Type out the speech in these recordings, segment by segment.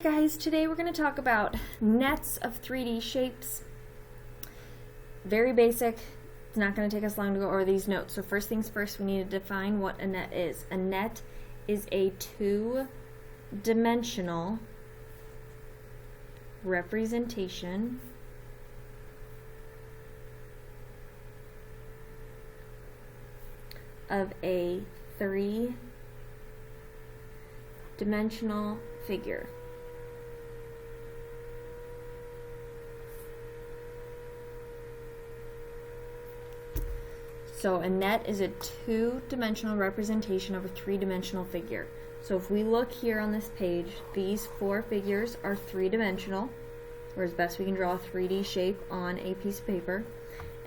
guys, today we're going to talk about nets of 3D shapes. Very basic. It's not going to take us long to go over these notes. So first things first, we need to define what a net is. A net is a two-dimensional representation of a three-dimensional figure. So a net is a two-dimensional representation of a three-dimensional figure. So if we look here on this page, these four figures are three-dimensional, or as best we can draw a 3D shape on a piece of paper.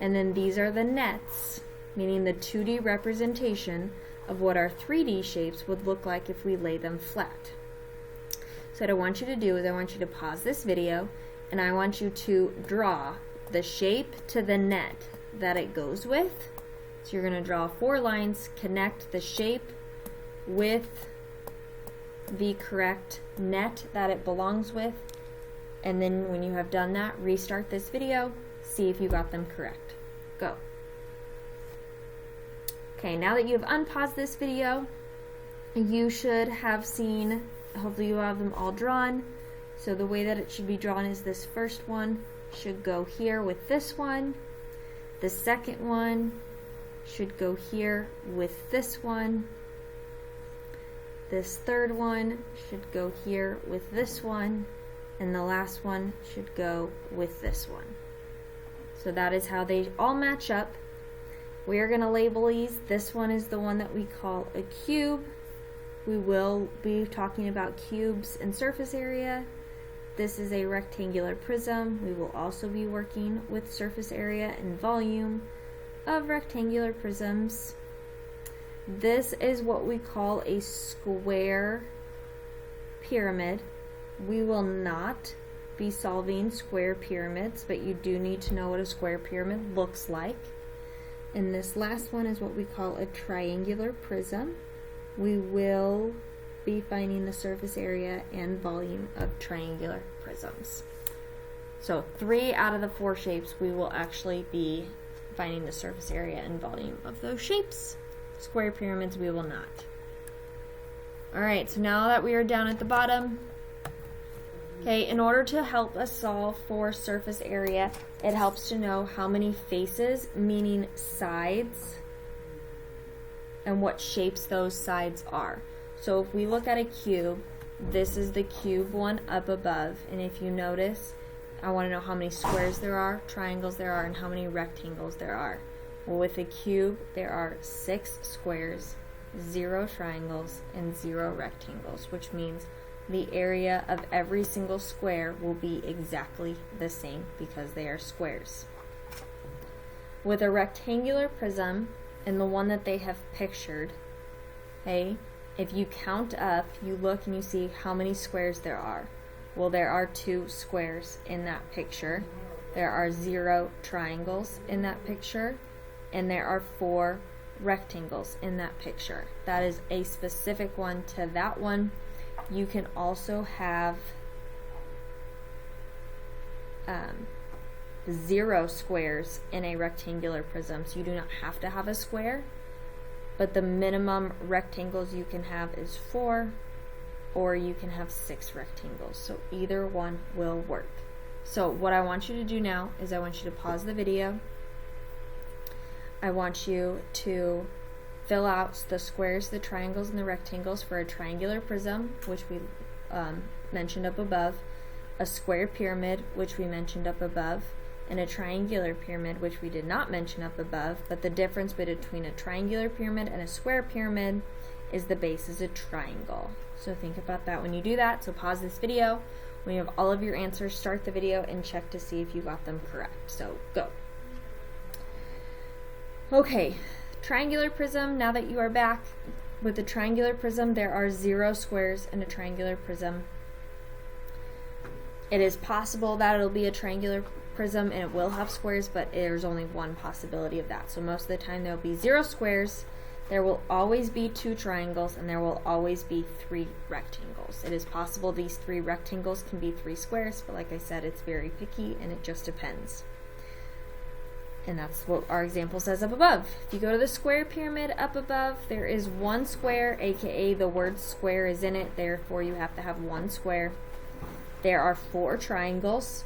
And then these are the nets, meaning the 2D representation of what our 3D shapes would look like if we lay them flat. So what I want you to do is I want you to pause this video and I want you to draw the shape to the net that it goes with. So you're going to draw four lines, connect the shape with the correct net that it belongs with, and then when you have done that, restart this video, see if you got them correct. Go. Okay, now that you have unpaused this video, you should have seen, hopefully you have them all drawn. So the way that it should be drawn is this first one should go here with this one. The second one should go here with this one. This third one should go here with this one. And the last one should go with this one. So that is how they all match up. We are going to label these. This one is the one that we call a cube. We will be talking about cubes and surface area. This is a rectangular prism. We will also be working with surface area and volume of rectangular prisms. This is what we call a square pyramid. We will not be solving square pyramids, but you do need to know what a square pyramid looks like. And this last one is what we call a triangular prism. We will be finding the surface area and volume of triangular prisms. So 3 out of the 4 shapes we will actually be finding the surface area and volume of those shapes. Square pyramids we will not. Alright, so now that we are down at the bottom, okay, in order to help us solve for surface area, it helps to know how many faces, meaning sides, and what shapes those sides are. So if we look at a cube, this is the cube one up above, and if you notice, I want to know how many squares there are, triangles there are, and how many rectangles there are. Well, with a cube, there are 6 squares, 0 triangles, and 0 rectangles, which means the area of every single square will be exactly the same because they are squares. With a rectangular prism, and the one that they have pictured, okay, if you count up, you look and you see how many squares there are. Well, there are 2 squares in that picture. There are 0 triangles in that picture, and there are 4 rectangles in that picture. That is a specific one to that one. You can also have 0 squares in a rectangular prism, so you do not have to have a square, but the minimum rectangles you can have is 4, or you can have 6 rectangles, so either one will work. So what I want you to do now is I want you to pause the video. I want you to fill out the squares, the triangles, and the rectangles for a triangular prism, which we mentioned up above, a square pyramid, which we mentioned up above, and a triangular pyramid, which we did not mention up above, but the difference between a triangular pyramid and a square pyramid is the base is a triangle. So think about that when you do that. So pause this video. When you have all of your answers, start the video and check to see if you got them correct. So go. Okay, triangular prism, now that you are back, with the triangular prism, there are 0 squares in a triangular prism. It is possible that it'll be a triangular prism and it will have squares, but there's only one possibility of that. So most of the time there'll be 0 squares. there will always be 2 triangles, and there will always be 3 rectangles. It is possible these 3 rectangles can be 3 squares, but like I said, it's very picky and it just depends. And that's what our example says up above. If you go to the square pyramid up above, there is 1 square, aka the word square is in it, therefore you have to have 1 square. There are 4 triangles,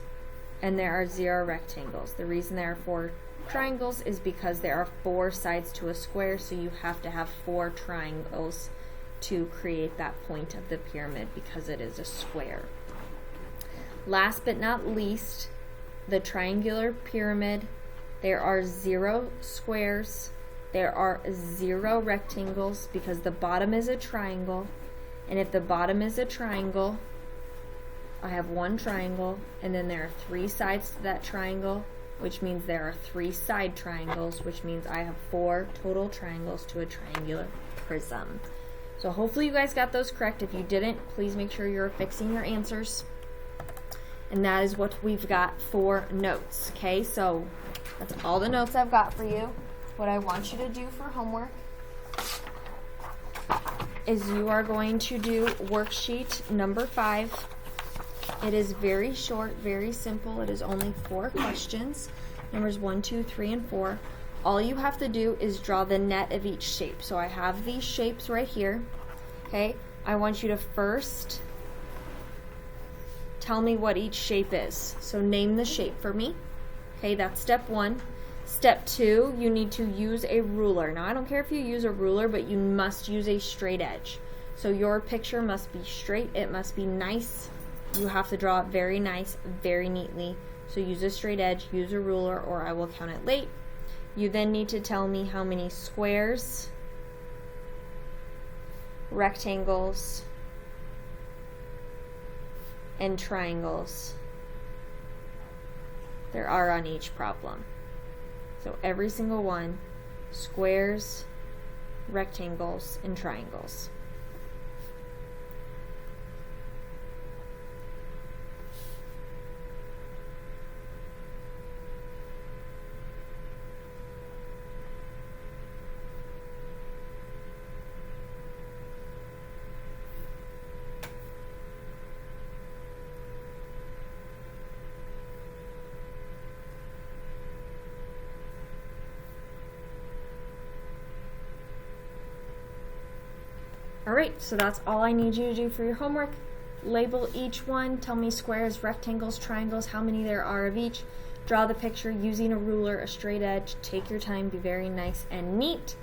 and there are 0 rectangles. The reason there are 4 triangles is because there are 4 sides to a square, so you have to have 4 triangles to create that point of the pyramid because it is a square. Last but not least, the triangular pyramid. There are 0 squares, there are 0 rectangles because the bottom is a triangle, and if the bottom is a triangle, I have 1 triangle, and then there are 3 sides to that triangle, which means there are 3 side triangles, which means I have 4 total triangles to a triangular prism. So hopefully you guys got those correct. If you didn't, please make sure you're fixing your answers. And that is what we've got for notes. Okay, so that's all the notes I've got for you. What I want you to do for homework is you are going to do worksheet number 5. It is very short, very simple. It is only 4 questions. Numbers 1, 2, 3, and 4. All you have to do is draw the net of each shape. So I have these shapes right here. Okay, I want you to first tell me what each shape is. So name the shape for me. Okay, that's step 1. Step 2, you need to use a ruler. Now I don't care if you use a ruler, but you must use a straight edge. So your picture must be straight, it must be nice. You have to draw it very nice, very neatly. So use a straight edge, use a ruler, or I will count it late. You then need to tell me how many squares, rectangles, and triangles there are on each problem. So every single one, squares, rectangles, and triangles. Alright, so that's all I need you to do for your homework. Label each one, tell me squares, rectangles, triangles, how many there are of each. Draw the picture using a ruler, a straight edge. Take your time, be very nice and neat.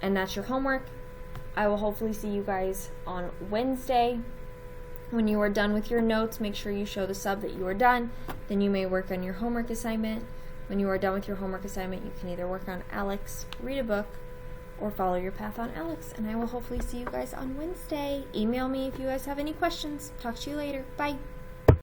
And that's your homework. I will hopefully see you guys on Wednesday. When you are done with your notes, make sure you show the sub that you are done. Then you may work on your homework assignment. When you are done with your homework assignment, you can either work on Alex, read a book, or follow your path on Alex. And I will hopefully see you guys on Wednesday. Email me if you guys have any questions. Talk to you later. Bye.